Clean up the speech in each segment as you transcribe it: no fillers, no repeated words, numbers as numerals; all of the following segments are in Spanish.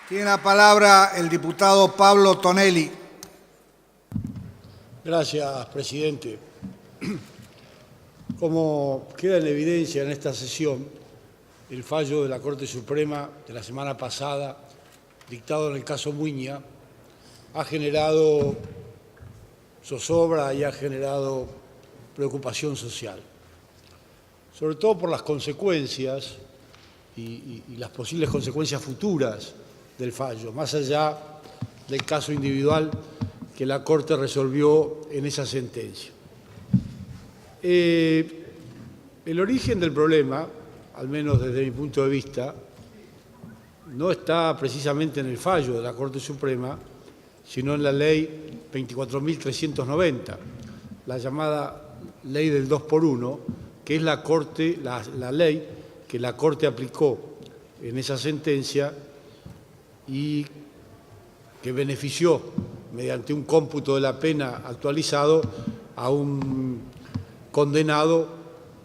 Tiene la palabra el diputado Pablo Tonelli. Gracias, presidente. Como queda en evidencia en esta sesión, el fallo de la Corte Suprema de la semana pasada, dictado en el caso Muiña, ha generado zozobra y ha generado preocupación social, sobre todo por las consecuencias y las posibles consecuencias futuras del fallo, más allá del caso individual que la Corte resolvió en esa sentencia. El origen del problema, al menos desde mi punto de vista, no está precisamente en el fallo de la Corte Suprema, sino en la Ley 24.390, la llamada Ley del 2x1, que es la ley que la Corte aplicó en esa sentencia y que benefició, mediante un cómputo de la pena actualizado, a un condenado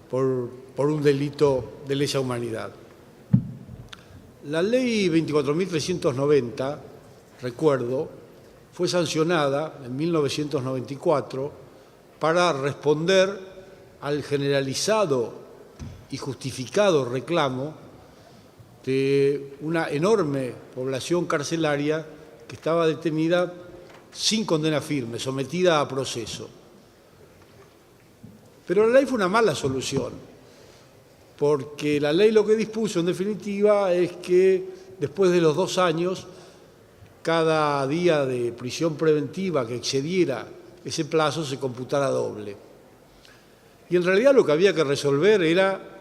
por un delito de lesa humanidad. La Ley 24.390, recuerdo, fue sancionada en 1994 para responder al generalizado y justificado reclamo de una enorme población carcelaria que estaba detenida sin condena firme, sometida a proceso. Pero la ley fue una mala solución, porque la ley lo que dispuso, en definitiva, es que después de los 2 años, cada día de prisión preventiva que excediera ese plazo se computara doble. Y en realidad lo que había que resolver era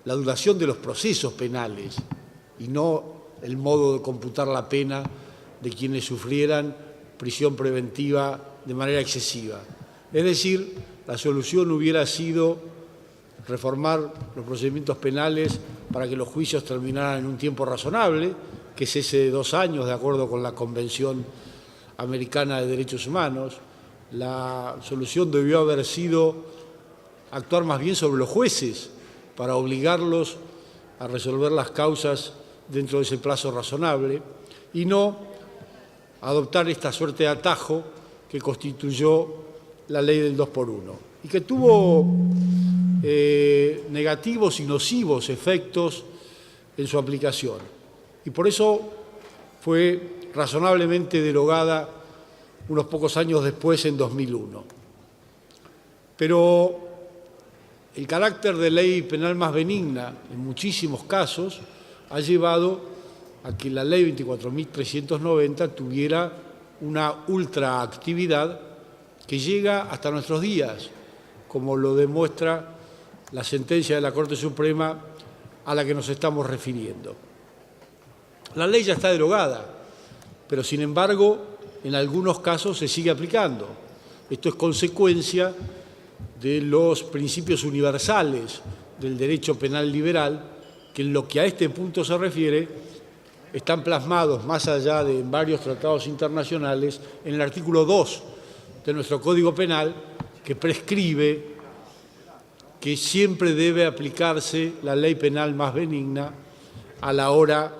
la duración de los procesos penales y no el modo de computar la pena de quienes sufrieran prisión preventiva de manera excesiva. Es decir, la solución hubiera sido reformar los procedimientos penales para que los juicios terminaran en un tiempo razonable, que es ese de 2 años, de acuerdo con la Convención Americana de Derechos Humanos. La solución debió haber sido actuar más bien sobre los jueces para obligarlos a resolver las causas dentro de ese plazo razonable y no adoptar esta suerte de atajo que constituyó la ley del 2x1 y que tuvo negativos y nocivos efectos en su aplicación. Y por eso fue razonablemente derogada unos pocos años después, en 2001. Pero el carácter de ley penal más benigna, en muchísimos casos, ha llevado a que la ley 24.390 tuviera una ultraactividad que llega hasta nuestros días, como lo demuestra la sentencia de la Corte Suprema a la que nos estamos refiriendo. La ley ya está derogada, pero sin embargo, en algunos casos se sigue aplicando. Esto es consecuencia de los principios universales del derecho penal liberal, que en lo que a este punto se refiere, están plasmados, más allá de en varios tratados internacionales, en el artículo 2 de nuestro Código Penal, que prescribe que siempre debe aplicarse la ley penal más benigna a la hora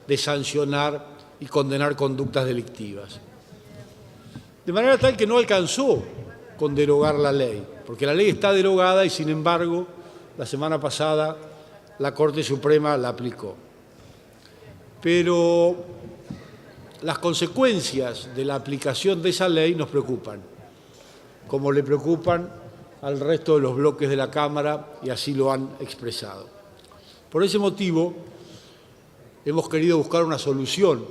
de sancionar y condenar conductas delictivas. De manera tal que no alcanzó con derogar la ley, porque la ley está derogada y, sin embargo, la semana pasada la Corte Suprema la aplicó. Pero las consecuencias de la aplicación de esa ley nos preocupan, como le preocupan al resto de los bloques de la Cámara, y así lo han expresado. Por ese motivo, hemos querido buscar una solución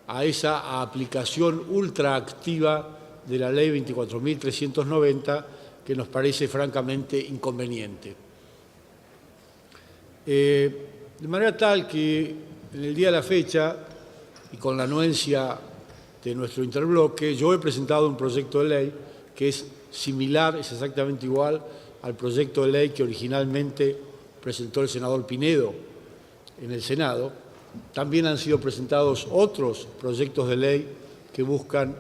a esa aplicación ultraactiva de la Ley 24.390, que nos parece francamente inconveniente. De manera tal que en el día de la fecha, y con la anuencia de nuestro interbloque, yo he presentado un proyecto de ley que es similar, es exactamente igual al proyecto de ley que originalmente presentó el senador Pinedo en el Senado. También han sido presentados otros proyectos de ley que buscan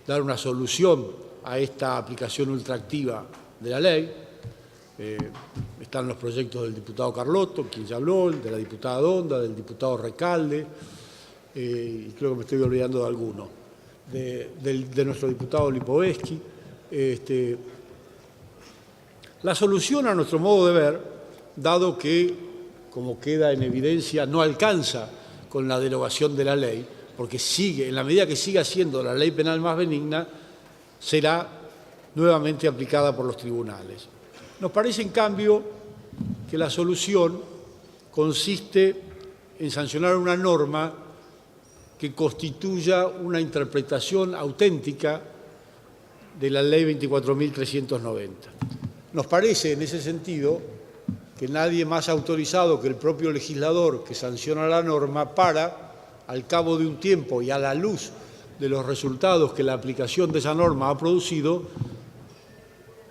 dar una solución a esta aplicación ultraactiva de la ley. Están los proyectos del diputado Carlotto, quien ya habló, de la diputada Donda, del diputado Recalde, y creo que me estoy olvidando de alguno, de nuestro diputado Lipovetsky. La solución, a nuestro modo de ver, dado que, como queda en evidencia, no alcanza con la derogación de la ley, porque sigue, en la medida que siga siendo la ley penal más benigna, será nuevamente aplicada por los tribunales. Nos parece, en cambio, que la solución consiste en sancionar una norma que constituya una interpretación auténtica de la Ley 24.390. Nos parece, en ese sentido, que nadie más autorizado que el propio legislador que sanciona la norma para, al cabo de un tiempo y a la luz de los resultados que la aplicación de esa norma ha producido,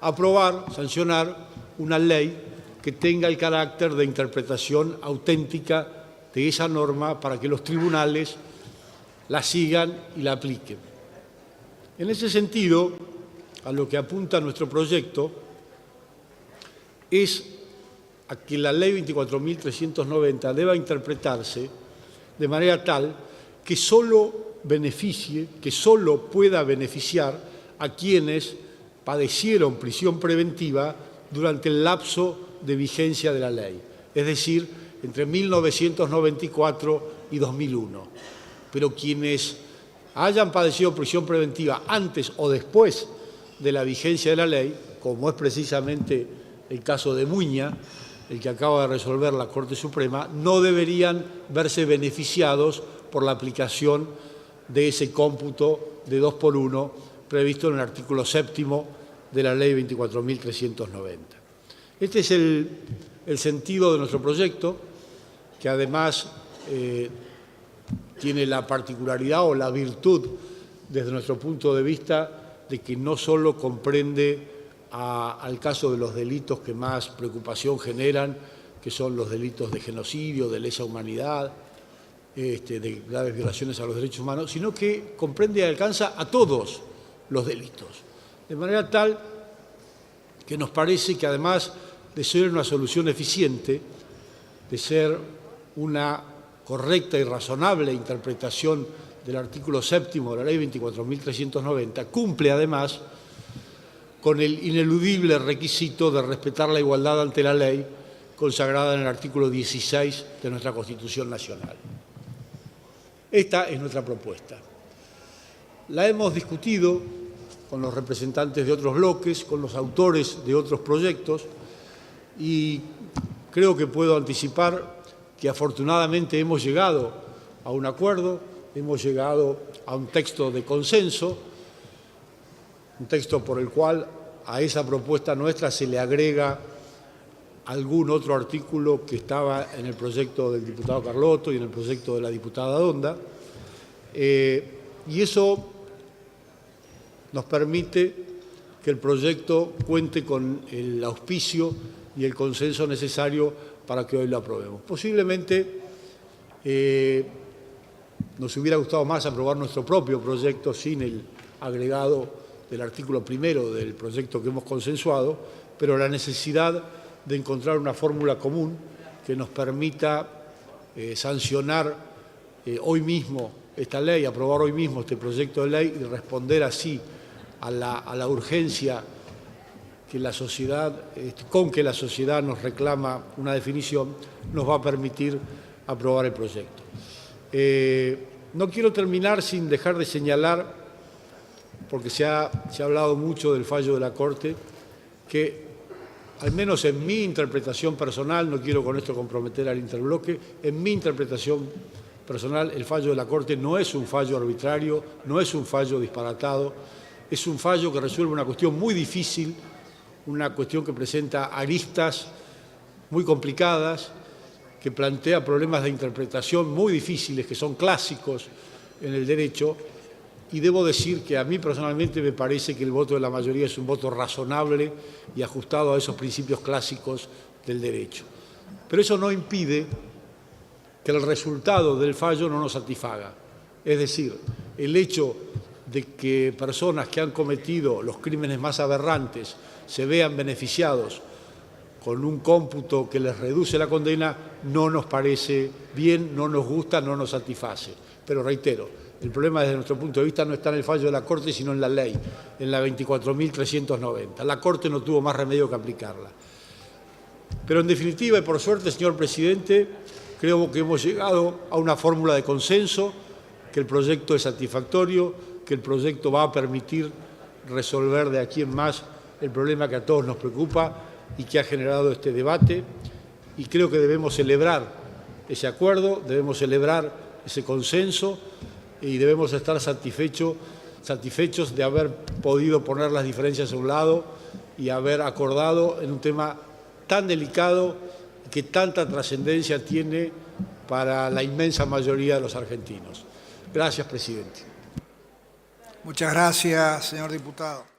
aprobar, sancionar una ley que tenga el carácter de interpretación auténtica de esa norma para que los tribunales la sigan y la apliquen. En ese sentido, a lo que apunta nuestro proyecto es a que la Ley 24.390 deba interpretarse de manera tal que solo pueda beneficiar a quienes padecieron prisión preventiva durante el lapso de vigencia de la ley, es decir, entre 1994 y 2001. Pero quienes hayan padecido prisión preventiva antes o después de la vigencia de la ley, como es precisamente el caso de Muña, el que acaba de resolver la Corte Suprema, no deberían verse beneficiados por la aplicación de ese cómputo de 2 por 1 previsto en el artículo 7º de la Ley 24.390. Este es el sentido de nuestro proyecto, que además tiene la particularidad o la virtud, desde nuestro punto de vista, de que no solo comprende al caso de los delitos que más preocupación generan, que son los delitos de genocidio, de lesa humanidad, de graves violaciones a los derechos humanos, sino que comprende y alcanza a todos los delitos. De manera tal que nos parece que, además de ser una solución eficiente, de ser una correcta y razonable interpretación del artículo 7º de la Ley 24.390, cumple además con el ineludible requisito de respetar la igualdad ante la ley consagrada en el artículo 16 de nuestra Constitución Nacional. Esta es nuestra propuesta. La hemos discutido con los representantes de otros bloques, con los autores de otros proyectos, y creo que puedo anticipar que afortunadamente hemos llegado a un acuerdo, hemos llegado a un texto de consenso, un texto por el cual a esa propuesta nuestra se le agrega algún otro artículo que estaba en el proyecto del diputado Carlotto y en el proyecto de la diputada Donda, y eso nos permite que el proyecto cuente con el auspicio y el consenso necesario para que hoy lo aprobemos. Posiblemente nos hubiera gustado más aprobar nuestro propio proyecto sin el agregado del artículo 1º del proyecto que hemos consensuado, pero la necesidad de encontrar una fórmula común que nos permita sancionar hoy mismo esta ley, aprobar hoy mismo este proyecto de ley y responder así a la urgencia que la sociedad, con que la sociedad nos reclama una definición, nos va a permitir aprobar el proyecto. No quiero terminar sin dejar de señalar, porque se ha hablado mucho del fallo de la Corte, que al menos en mi interpretación personal, no quiero con esto comprometer al interbloque, en mi interpretación personal el fallo de la Corte no es un fallo arbitrario, no es un fallo disparatado, es un fallo que resuelve una cuestión muy difícil, una cuestión que presenta aristas muy complicadas, que plantea problemas de interpretación muy difíciles, que son clásicos en el derecho, y debo decir que a mí personalmente me parece que el voto de la mayoría es un voto razonable y ajustado a esos principios clásicos del derecho. Pero eso no impide que el resultado del fallo no nos satisfaga. Es decir, el hecho de que personas que han cometido los crímenes más aberrantes se vean beneficiados con un cómputo que les reduce la condena, no nos parece bien, no nos gusta, no nos satisface. Pero reitero, el problema desde nuestro punto de vista no está en el fallo de la Corte, sino en la ley, en la 24.390. La Corte no tuvo más remedio que aplicarla. Pero en definitiva, y por suerte, señor presidente, creo que hemos llegado a una fórmula de consenso, que el proyecto es satisfactorio, que el proyecto va a permitir resolver de aquí en más el problema que a todos nos preocupa y que ha generado este debate. Y creo que debemos celebrar ese acuerdo, debemos celebrar ese consenso y debemos estar satisfechos de haber podido poner las diferencias a un lado y haber acordado en un tema tan delicado que tanta trascendencia tiene para la inmensa mayoría de los argentinos. Gracias, presidente. Muchas gracias, señor diputado.